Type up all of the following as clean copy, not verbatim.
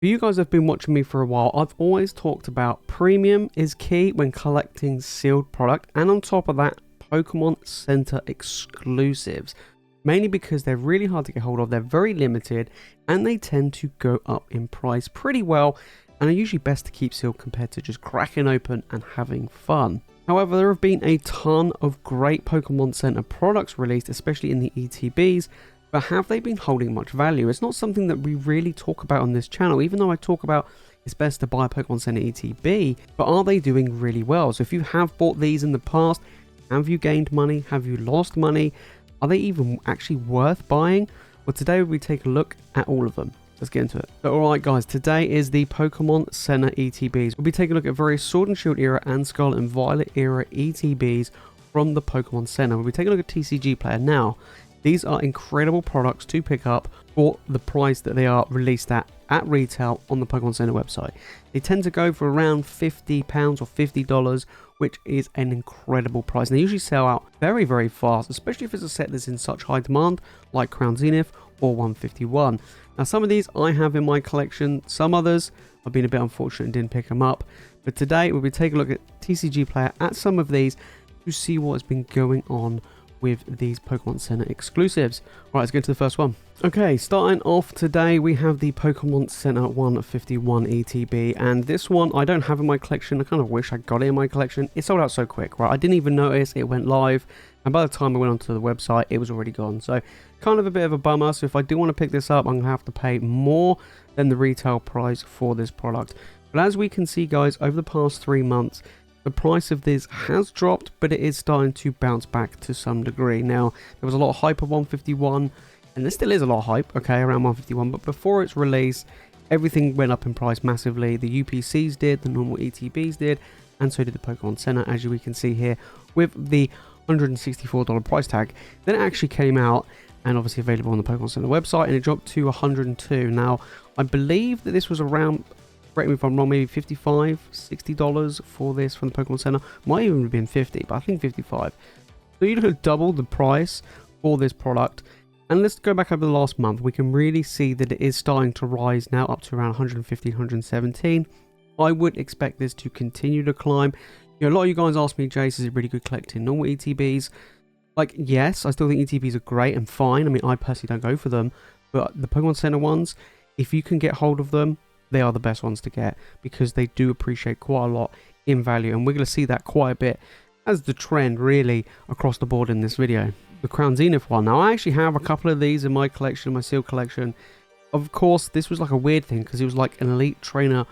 For you guys that have been watching me for a while, I've always talked about premium is key when collecting sealed product, and on top of that, Pokemon Center exclusives. Mainly because they're really hard to get hold of, they're very limited, and they tend to go up in price pretty well, and are usually best to keep sealed compared to just cracking open and having fun. However, there have been a ton of great Pokemon Center products released, especially in the ETBs, but have they been holding much value? It's not something that we really talk about on this channel, even though I talk about it's best to buy a Pokemon Center ETB, but are they doing really well? So if you have bought these in the past, have you gained money? Have you lost money? Are they even actually worth buying? Well, today we take a look at all of them. Let's get into it. So, alright guys, today is the Pokemon Center ETBs. We'll be taking a look at various Sword and Shield era and Scarlet and Violet era ETBs from the Pokemon Center. We'll be taking a look at TCG Player now. These are incredible products to pick up for the price that they are released at retail on the Pokemon Center website. They tend to go for around £50 or $50, which is an incredible price. And they usually sell out very, very fast, especially if it's a set that's in such high demand, like Crown Zenith or 151. Now, some of these I have in my collection, some others I've been a bit unfortunate and didn't pick them up. But today we'll be taking a look at TCG Player at some of these to see what has been going on with these Pokemon Center exclusives. Right, let's get to the first one. Okay, starting off today, we have the Pokemon Center 151 ETB, and this one I don't have in my collection. I kind of wish I got it in my collection. It sold out so quick, right? I didn't even notice it went live, and by the time I went onto the website, it was already gone. So, kind of a bit of a bummer. So, if I do want to pick this up, I'm going to have to pay more than the retail price for this product. But as we can see, guys, over the past 3 months, the price of this has dropped, but it is starting to bounce back to some degree. Now, there was a lot of hype of 151, and there still is a lot of hype, okay, around 151, but before its release, everything went up in price massively. The UPCs did, the normal ETBs did, and so did the Pokemon Center, as we can see here, with the $164 price tag. Then it actually came out, and obviously available on the Pokemon Center website, and it dropped to $102. Now, I believe that this was around, correct me if I'm wrong, maybe $55, $60 for this from the Pokemon Center. Might even have been 50, but I think 55. So you look at double the price for this product. And let's go back over the last month. We can really see that it is starting to rise now up to around 115, 117. I would expect this to continue to climb. You know, a lot of you guys ask me, Jace, is it really good collecting normal ETBs? Like, yes, I still think ETBs are great and fine. I mean, I personally don't go for them. But the Pokemon Center ones, if you can get hold of them, they are the best ones to get because they do appreciate quite a lot in value, and we're going to see that quite a bit as the trend really across the board in this video. The Crown Zenith one. Now, I actually have a couple of these in my collection, my sealed collection. Of course, this was like a weird thing because it was like an Elite Trainer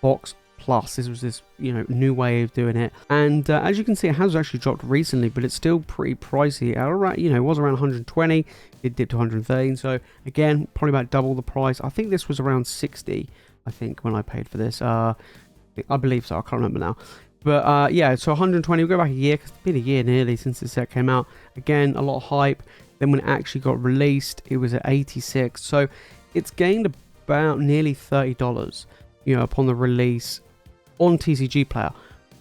box plus. This was this, you know, new way of doing it, and as you can see, it has actually dropped recently, but it's still pretty pricey. Around, you know, it was around 120. It dipped to 113. So again, probably about double the price. I think this was around 60. I think when I paid for this, I believe so. I can't remember now. But yeah, so 120. We'll go back a year because it's been a year nearly since the set came out. Again, a lot of hype. Then when it actually got released, it was at 86. So it's gained about nearly $30, you know, upon the release on TCG Player.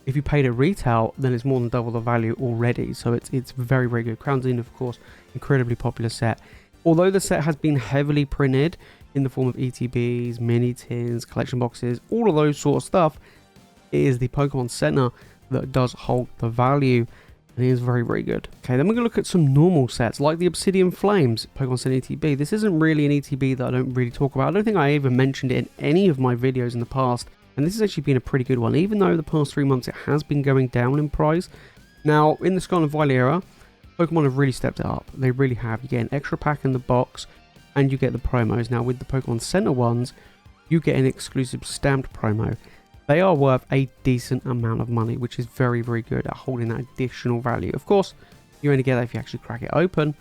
If you paid at retail, then it's more than double the value already. So it's very, very good. Crown Zenith, of course, incredibly popular set. Although the set has been heavily printed in the form of ETBs, mini tins, collection boxes, all of those sort of stuff, it is the Pokemon Center that does hold the value, and it is very, very good. Okay, then we're going to look at some normal sets like the Obsidian Flames Pokemon Center ETB. This isn't really an ETB that I don't really talk about. I don't think I even mentioned it in any of my videos in the past, and this has actually been a pretty good one, even though the past 3 months it has been going down in price. Now, in the Scarlet Violet era, Pokemon have really stepped it up. They really have. You get an extra pack in the box, and you get the promos. Now, with the Pokemon Center ones, you get an exclusive stamped promo. They are worth a decent amount of money, which is very, very good at holding that additional value. Of course, you only get that if you actually crack it open,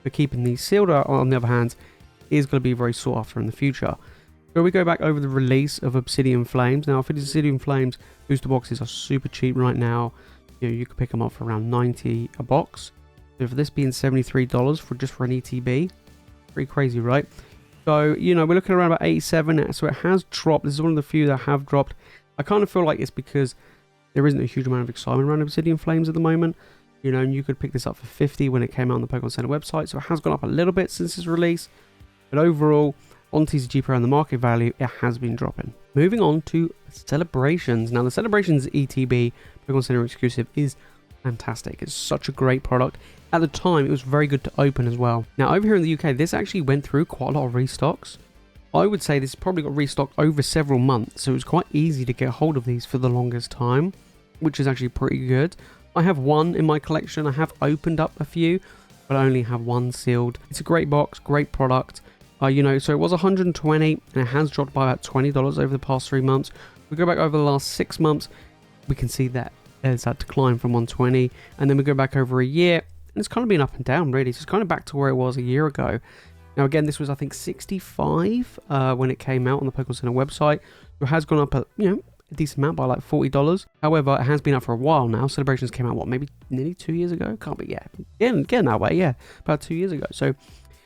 but keeping these sealed, on the other hand, is going to be very sought after in the future. So we go back over the release of Obsidian Flames. Now, for the Obsidian Flames, booster boxes are super cheap right now. You know, you can pick them up for around $90 a box. So for this being $73 for just for an ETB, pretty crazy, right? So, you know, we're looking around about 87, so it has dropped. This is one of the few that have dropped. I kind of feel like it's because there isn't a huge amount of excitement around Obsidian Flames at the moment. You know, and you could pick this up for 50 when it came out on the Pokemon Center website, so it has gone up a little bit since its release. But overall, on TCG per and the market value, it has been dropping. Moving on to Celebrations. Now the Celebrations ETB Pokemon Center exclusive is fantastic. It's such a great product. At the time, it was very good to open as well. Now over here in the UK, this actually went through quite a lot of restocks. I would say this probably got restocked over several months, so it was quite easy to get hold of these for the longest time, which is actually pretty good. I have one in my collection. I have opened up a few, but I only have one sealed. It's a great box, great product. You know, so it was 120 and it has dropped by about $20 over the past 3 months. We go back over the last 6 months, we can see that there's that decline from 120, and then we go back over a year, and it's kind of been up and down really. So it's kind of back to where it was a year ago. Now again, this was I think 65 when it came out on the Pokemon Center website. It has gone up a decent amount by like $40. However, it has been up for a while now. Celebrations came out what, maybe nearly 2 years ago? Can't be, yeah, getting that way, yeah, about 2 years ago. So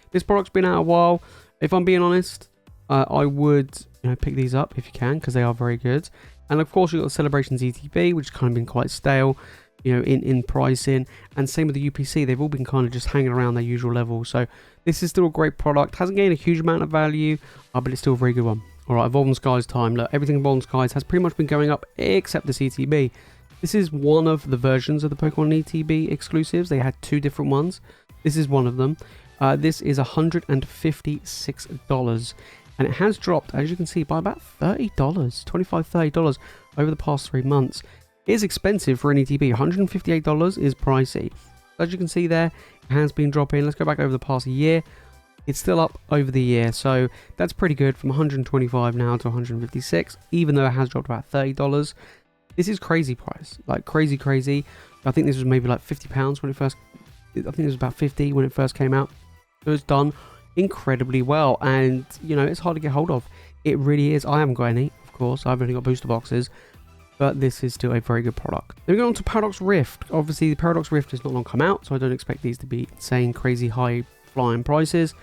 this product's been out a while. If I'm being honest, I would pick these up if you can, because they are very good. And of course, you've got the Celebrations ETB, which has kind of been quite stale, in pricing. And same with the UPC, they've all been kind of just hanging around their usual level. So this is still a great product. Hasn't gained a huge amount of value, but it's still a very good one. All right, Evolved Skies time. Look, everything Evolved Skies has pretty much been going up except this ETB. This is one of the versions of the Pokemon ETB exclusives. They had 2 different ones. This is one of them. This is $156, and it has dropped, as you can see, by about $30, $25–30 over the past 3 months. It is expensive for an ETB. $158 is pricey. As you can see there, it has been dropping. Let's go back over the past year. It's still up over the year, so that's pretty good, from 125 now to 156, even though it has dropped about $30. This is crazy price, like crazy. I think this was maybe like £50 when it first, I think it was about 50 when it first came out. So it's done incredibly well, and it's hard to get hold of. It really is. I haven't got any, of course. I've only got booster boxes, but this is still a very good product. Then we go on to Paradox Rift. Obviously, the Paradox Rift has not long come out, so I don't expect these to be insane, crazy high flying prices.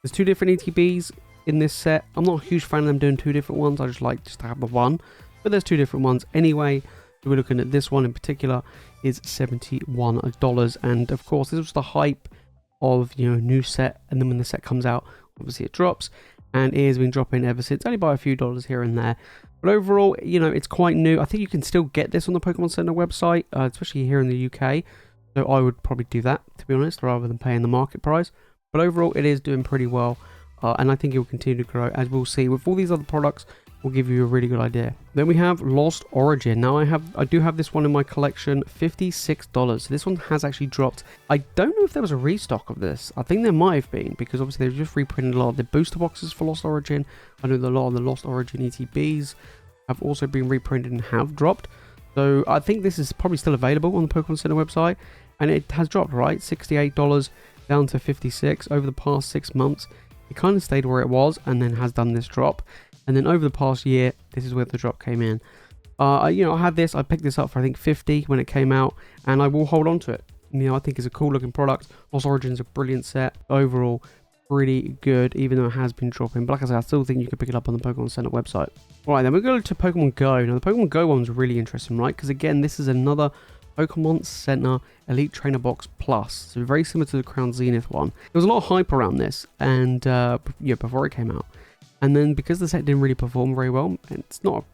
There's 2 different ETBs in this set. I'm not a huge fan of them doing 2 different ones. I just like to have the one, but there's 2 different ones anyway. So we're looking at this one in particular is $71, and of course this was the hype of new set, and then when the set comes out, obviously it drops, and it has been dropping ever since, only by a few dollars here and there. But overall, it's quite new. I think you can still get this on the Pokemon Center website, especially here in the UK. So I would probably do that, to be honest, rather than paying the market price. But overall, it is doing pretty well, and I think it will continue to grow, as we'll see with all these other products. Will give you a really good idea. Then we have Lost Origin. Now I do have this one in my collection, $56. So this one has actually dropped. I don't know if there was a restock of this. I think there might have been, because obviously they've just reprinted a lot of the booster boxes for Lost Origin. I know that a lot of the Lost Origin ETBs have also been reprinted and have dropped. So I think this is probably still available on the Pokemon Center website, and it has dropped, right? $68 down to $56 over the past 6 months. It kind of stayed where it was and then has done this drop. And then over the past year, this is where the drop came in. I had this. I picked this up for I think $50 when it came out, and I will hold on to it. I think it's a cool looking product. Lost Origin's a brilliant set. Overall, pretty good, even though it has been dropping. But like I said, I still think you could pick it up on the Pokemon Center website. Alright, then we go to Pokemon Go. Now, the Pokemon Go one's really interesting, right? Because again, this is another Pokemon Center Elite Trainer Box Plus. So very similar to the Crown Zenith one. There was a lot of hype around this, and before it came out. And then because the set didn't really perform very well, and it's not,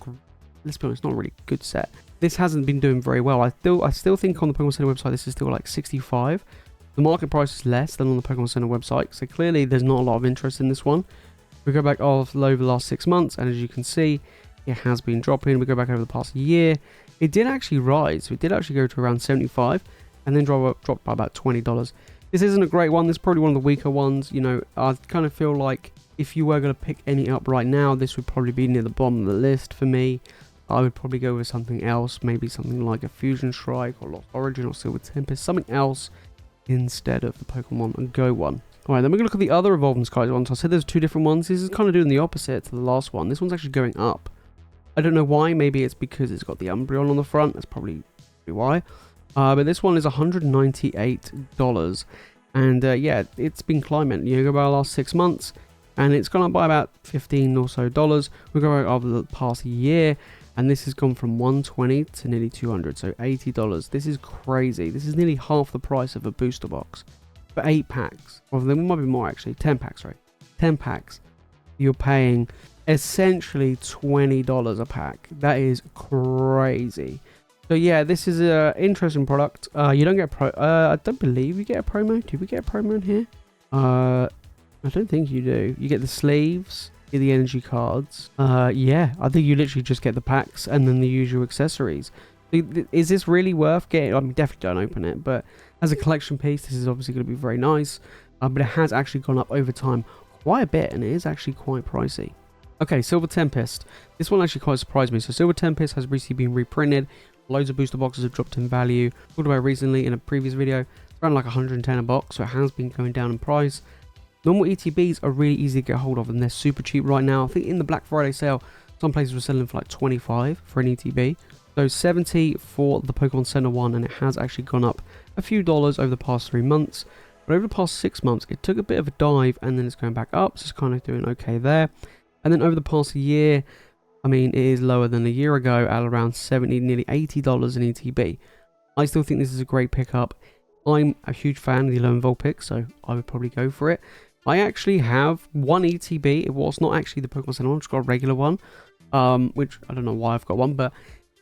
let's be honest, it's not a really good set. This hasn't been doing very well. I still think on the Pokemon Center website, this is still like 65. The market price is less than on the Pokemon Center website, so clearly there's not a lot of interest in this one. We go back over the last 6 months, and as you can see, it has been dropping. We go back over the past year, it did actually rise. So it did actually go to around 75, and then dropped by about $20. This isn't a great one. This is probably one of the weaker ones. I kind of feel like if you were going to pick any up right now, this would probably be near the bottom of the list for me. I would probably go with something else, maybe something like a Fusion Strike or Lost Origin or Silver Tempest, something else instead of the Pokemon Go one. Alright, then we're going to look at the other Evolving Skies ones. I said there's 2 different ones. This is kind of doing the opposite to the last one. This one's actually going up. I don't know why. Maybe it's because it's got the Umbreon on the front. That's probably why. But this one is $198. And yeah, it's been climbing. You go by the last 6 months, and it's gone up by about $15 or so. We go over the past year, and this has gone from $120 to nearly $200, so $80. This is crazy. This is nearly half the price of a booster box for 8 packs. Well, there might be more actually. 10 packs, right? 10 packs. you're paying essentially $20 a pack. That is crazy. So yeah, this is an interesting product. You don't get I don't believe you get a promo. Do we get a promo in here? I don't think you do. You get the sleeves, you get the energy cards. Yeah, I think you literally just get the packs and then the usual accessories. Is this really worth getting? I mean, definitely don't open it, but as a collection piece, this is obviously going to be very nice. But it has actually gone up over time quite a bit, and it is actually quite pricey. Okay, Silver Tempest. This one actually quite surprised me. So Silver Tempest has recently been reprinted. Loads of booster boxes have dropped in value. Talked about it recently in a previous video. It's around like 110 a box, so it has been going down in price. Normal ETBs are really easy to get hold of, and they're super cheap right now. I think in the Black Friday sale, some places were selling for like 25 for an ETB. So 70 for the Pokemon Center one, and it has actually gone up a few dollars over the past 3 months. But over the past 6 months, it took a bit of a dive, and then it's going back up, so it's kind of doing okay there. And then over the past year, I mean, it is lower than a year ago at around $70, nearly $80 in ETB. I still think this is a great pickup. I'm a huge fan of the 11 volt pick, so I would probably go for it. I actually have one ETB. It was not actually the Pokemon Center one, I just got a regular one, which I don't know why I've got one, but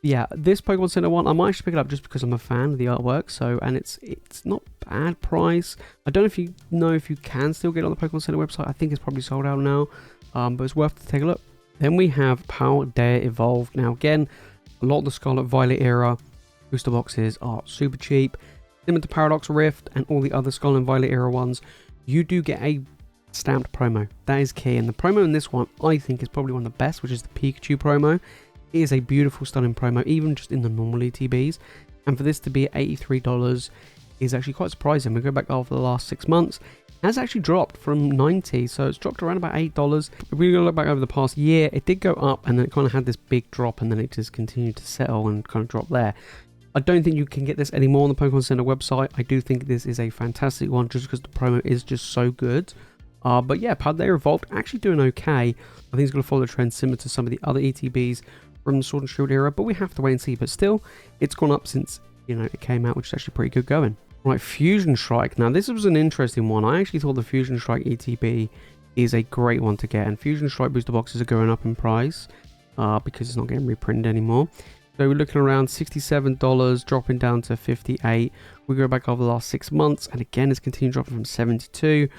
yeah, this Pokemon Center one, I might actually pick it up just because I'm a fan of the artwork. So, and it's not bad price. I don't know if you can still get it on the Pokemon Center website. I think it's probably sold out now, but it's worth to take a look. Then we have Paldea Evolved. Now again, a lot of the Scarlet Violet era booster boxes are super cheap. Similar to Paradox Rift and all the other Scarlet Violet era ones, you do get a stamped promo. That is key, and the promo in this one I think is probably one of the best, which is the Pikachu promo. It is a beautiful, stunning promo, even just in the normal ETBs. And for this to be $83 is actually quite surprising. We go back over the last 6 months, it has actually dropped from 90, so it's dropped around about $8. If we look back over the past year, it did go up, and then it kind of had this big drop, and then it just continued to settle and kind of drop there. I don't think you can get this anymore on the Pokemon Center website. I do think this is a fantastic one, just because the promo is just so good. But yeah, Paldea Evolved actually doing okay. I think it's going to follow the trend similar to some of the other ETBs from the Sword and Shield era, but we have to wait and see. But still, it's gone up since, you know, it came out, which is actually pretty good going. Right, Fusion Strike. Now, this was an interesting one. I actually thought the Fusion Strike ETB is a great one to get, and Fusion Strike booster boxes are going up in price because it's not getting reprinted anymore. So we're looking around $67, dropping down to $58. We go back over the last 6 months, and again, it's continued dropping from $72.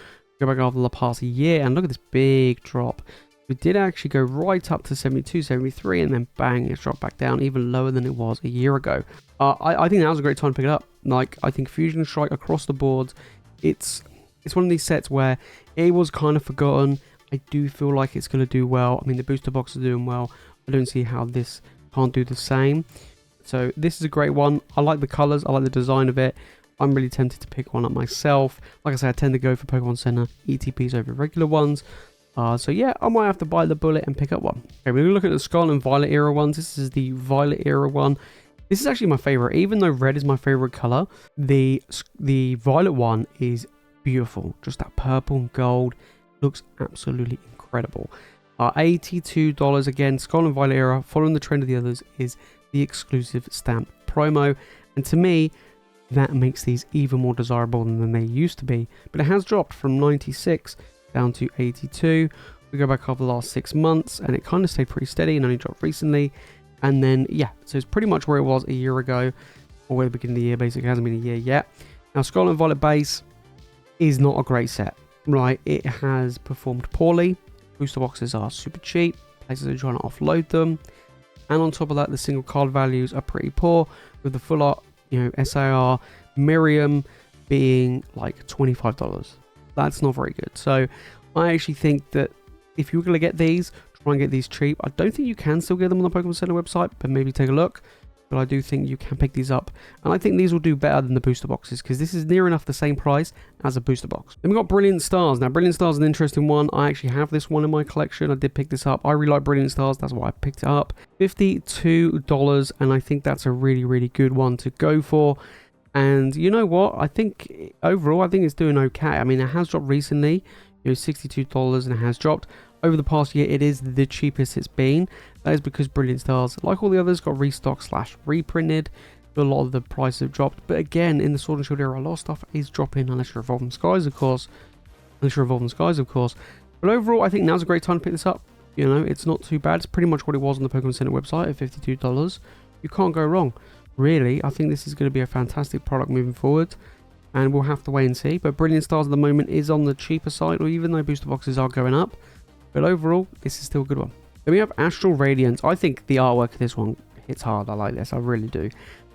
Go back over the past year, and look at this big drop. We did actually go right up to 72, 73, and then bang, it's dropped back down even lower than it was a year ago. I think that was a great time to pick it up. Like, I think Fusion Strike across the board, it's one of these sets where it was kind of forgotten. I do feel like it's going to do well. I mean, the booster box is doing well. I don't see how this can't do the same. So this is a great one. I like the colors. I like the design of it. I'm really tempted to pick one up myself. Like I said, I tend to go for Pokemon Center ETPs over regular ones. So yeah, I might have to buy the bullet and pick up one. Okay, we're going to look at the Scarlet and Violet era ones. This is the Violet era one. This is actually my favorite. Even though red is my favorite color, the Violet one is beautiful. Just that purple and gold looks absolutely incredible. $82 again. Scarlet and Violet era, following the trend of the others, is the exclusive stamp promo. And to me, that makes these even more desirable than they used to be. But it has dropped from 96 down to 82. We go back over the last 6 months, and it kind of stayed pretty steady and only dropped recently. And then, yeah, so it's pretty much where it was a year ago, or at the beginning of the year, basically. It hasn't been a year yet. Now, Scarlet and Violet base is not a great set, right? It has performed poorly. Booster boxes are super cheap. Places are trying to offload them. And on top of that, the single card values are pretty poor, with the full art, you know, SAR, Miriam being like $25. That's not very good. So I actually think that if you're going to get these, try and get these cheap. I don't think you can still get them on the Pokemon Center website, but maybe take a look. But I do think you can pick these up, and I think these will do better than the booster boxes, because this is near enough the same price as a booster box. Then we've got Brilliant Stars. Now, Brilliant Stars is an interesting one. I actually have this one in my collection. I did pick this up. I really like Brilliant Stars. That's why I picked it up. $52, and I think that's a really, really good one to go for. And you know what? I think overall, I think it's doing okay. I mean, it has dropped recently. You know, $62, and it has dropped. Over the past year, it is the cheapest it's been. That is because Brilliant Stars, like all the others, got restock / reprinted. A lot of the prices have dropped. But again, in the Sword and Shield era, a lot of stuff is dropping unless you're Evolving Skies, of course. But overall, I think now's a great time to pick this up. You know, it's not too bad. It's pretty much what it was on the Pokemon Center website at $52. You can't go wrong. Really, I think this is going to be a fantastic product moving forward. And we'll have to wait and see. But Brilliant Stars at the moment is on the cheaper side, or even though booster boxes are going up. But overall, this is still a good one. Then we have Astral Radiance. I think the artwork of this one hits hard. I like this. I really do.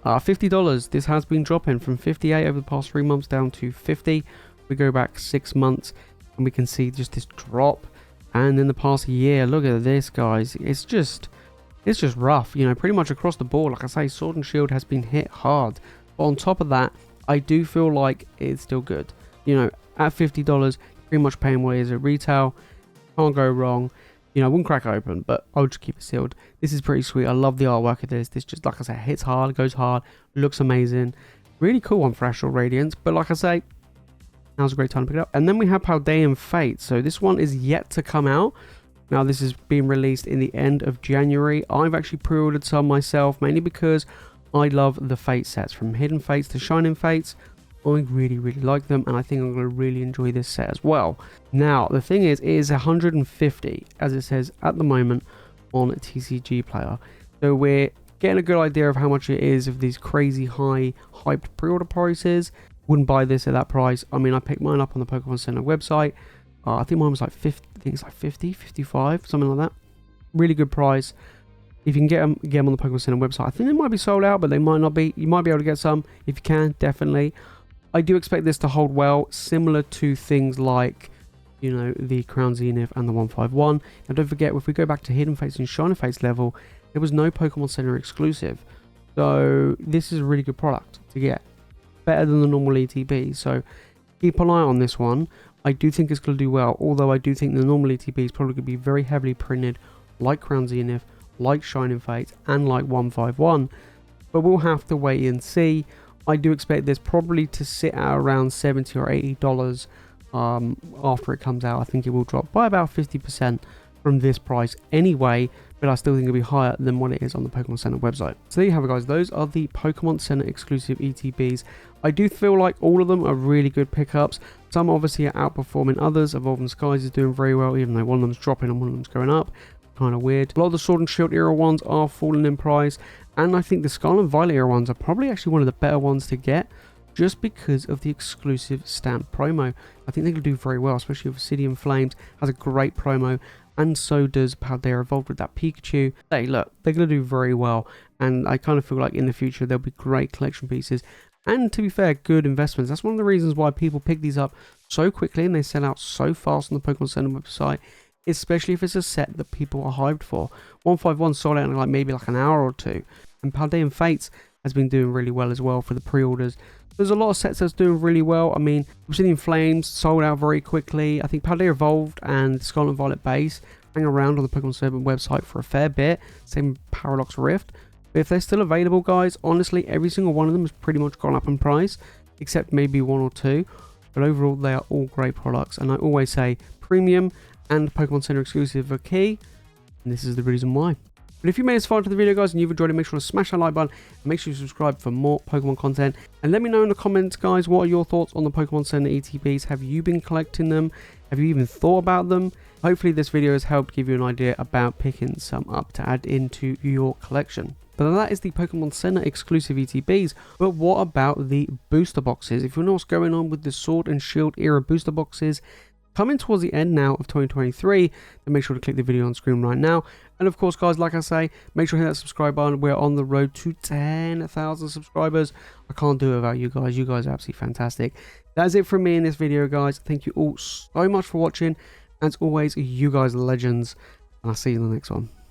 $50. This has been dropping from 58 over the past 3 months down to 50. We go back 6 months and we can see just this drop. And in the past year, look at this, guys. It's just rough. You know, pretty much across the board. Like I say, Sword and Shield has been hit hard. But on top of that, I do feel like it's still good. You know, at $50, pretty much paying what it is at retail. Can't go wrong. You know, I wouldn't crack it open, but I would just keep it sealed. This is pretty sweet. I love the artwork of this. This just, like I said, hits hard, goes hard, looks amazing. Really cool one for Astral Radiance. But like I say, now's a great time to pick it up. And then we have Paldean Fates. So this one is yet to come out. Now this is being released in the end of January. I've actually pre-ordered some myself, mainly because I love the Fate sets. From Hidden Fates to Shining Fates. I really, really like them, and I think I'm going to really enjoy this set as well. Now, the thing is, it is 150, as it says at the moment on TCG Player. So we're getting a good idea of how much it is of these crazy high hyped pre-order prices. Wouldn't buy this at that price. I mean, I picked mine up on the Pokemon Center website. I think mine was like 50, I think it's like 50, 55, something like that. Really good price. If you can get them on the Pokemon Center website. I think they might be sold out, but they might not be. You might be able to get some. If you can, definitely. I do expect this to hold well, similar to things like, you know, the Crown Zenith and the 151. Now, don't forget, if we go back to Hidden Fates and Shining Fates level, there was no Pokemon Center exclusive. So, this is a really good product to get. Better than the normal ETB. So, keep an eye on this one. I do think it's going to do well, although I do think the normal ETB is probably going to be very heavily printed, like Crown Zenith, like Shining Fates, and like 151. But we'll have to wait and see. I do expect this probably to sit at around $70 or $80 after it comes out. I think it will drop by about 50% from this price anyway, but I still think it'll be higher than what it is on the Pokemon Center website. So there you have it, guys. Those are the Pokemon Center exclusive ETBs. I do feel like all of them are really good pickups. Some obviously are outperforming others. Evolving Skies is doing very well, even though one of them's dropping and one of them's going up. Kind of weird. A lot of the Sword and Shield era ones are falling in price, and I think the Scarlet Violet era ones are probably actually one of the better ones to get, just because of the exclusive stamp promo. I think they can do very well, especially with Obsidian Flames has a great promo, and so does Paldea Evolved with that Pikachu. Hey, look, they're going to do very well, and I kind of feel like in the future there'll be great collection pieces, and to be fair, good investments. That's one of the reasons why people pick these up so quickly and they sell out so fast on the Pokemon Center website, especially if it's a set that people are hyped for. 151 sold out in maybe an hour or two, and Paldean Fates has been doing really well as well for the pre-orders. There's a lot of sets that's doing really well. I mean, Obsidian Flames sold out very quickly. I think Paldea Evolved and Scarlet Violet base hang around on the Pokemon Center website for a fair bit. Same Paradox Rift. But if they're still available, guys, honestly, every single one of them has pretty much gone up in price, except maybe one or two. But overall, they are all great products. And I always say premium and Pokemon Center exclusive are key, and this is the reason why. But if you made this far into the video, guys, and you've enjoyed it, make sure to smash that like button and make sure you subscribe for more Pokemon content. And let me know in the comments, guys, what are your thoughts on the Pokemon Center ETBs? Have you been collecting them? Have you even thought about them? Hopefully this video has helped give you an idea about picking some up to add into your collection. But that is the Pokemon Center exclusive ETBs. But what about the booster boxes? If you know what's going on with the Sword and Shield era booster boxes, coming towards the end now of 2023, then make sure to click the video on screen right now. And of course, guys, like I say, make sure to hit that subscribe button. We're on the road to 10,000 subscribers. I can't do it without you guys. You guys are absolutely fantastic. That's it from me in this video, guys. Thank you all so much for watching. As always, you guys are legends. And I'll see you in the next one.